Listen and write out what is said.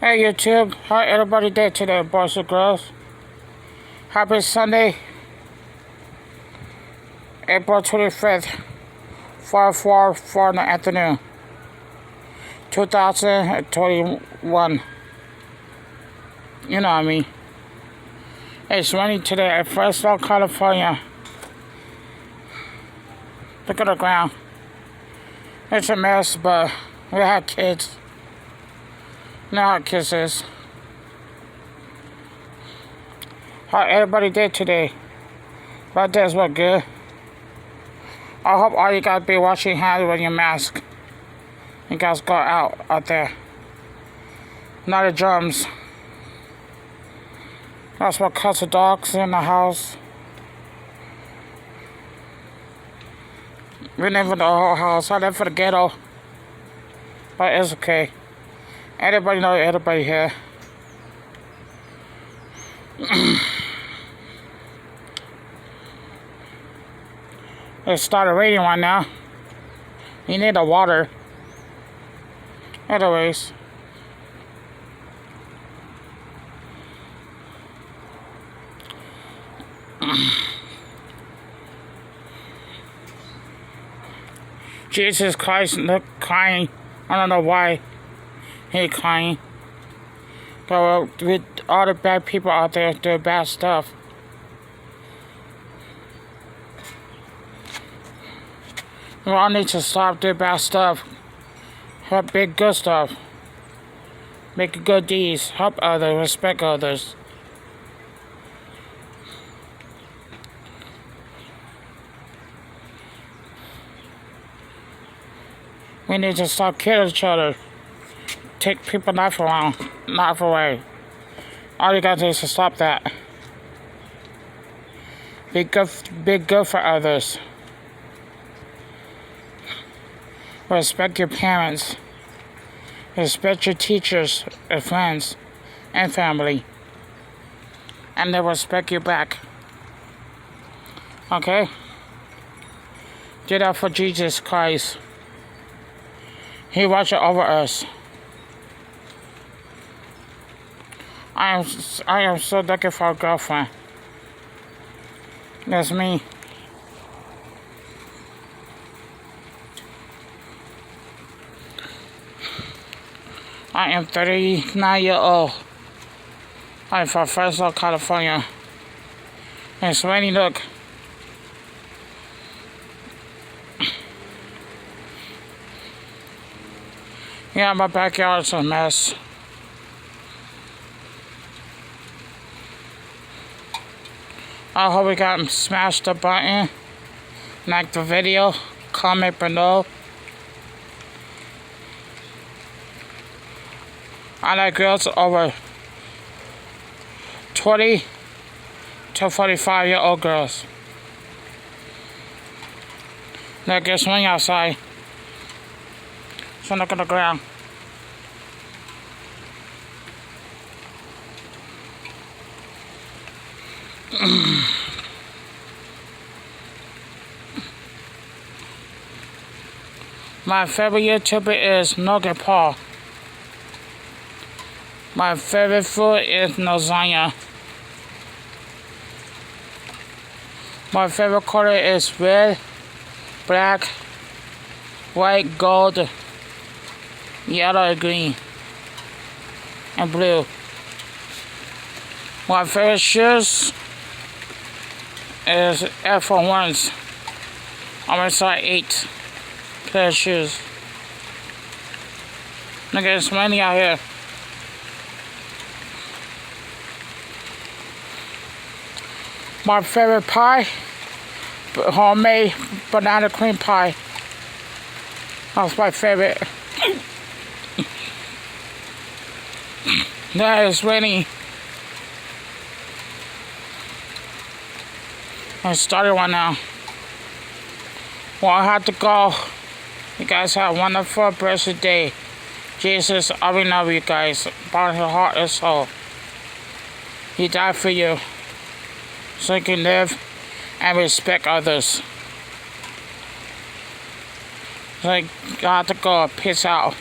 Hey YouTube, how everybody did today, boys and girls? Happy Sunday, April 25th, 4:04 in the afternoon, 2021. You know what I mean. It's raining today at Fresno, California. Look at the ground. It's a mess, but we have kids. You know how kids is. How everybody did today. My days were good. I hope all you guys be washing hands with your mask. You guys go out there. Not the germs. That's what cuts the dogs in the house. We live in the whole house. I live for the ghetto. But it's okay. Everybody know everybody here. It started raining right now. You need the water. Anyways. Jesus Christ, look crying. I don't know why. He crying. But with all the bad people out there doing bad stuff. We all need to stop doing bad stuff. Help big good stuff. Make good deeds. Help others. Respect others. We need to stop killing each other. Take people life away. All you gotta do is to stop that. Be good for others. Respect your parents. Respect your teachers and friends and family. And they'll respect you back. Okay? Do that for Jesus Christ. He watches over us. I am so looking for a girlfriend. That's me. I am 39 years old. I'm from Fresno, California. It's raining, look. Yeah, my backyard's a mess. I hope you guys smash the button, like the video, comment below. I like girls over 20 to 45-year-old girls. Look, it's raining outside. So look at the ground. My favorite YouTuber is Nugget Paul. My favorite food is lasagna. My favorite color is red, black, white, gold, yellow, green, and blue. My favorite shoes is Air Force Ones. I'm a size 8 pair of shoes. Look at this money out here. My favorite pie, homemade banana cream pie. That's my favorite. That is raining. I started one now. Well, I have to go. You guys have a wonderful blessed day. Jesus, I will love you guys. By your heart and soul. He died for you. So you can live and respect others. So I got to go. Peace out.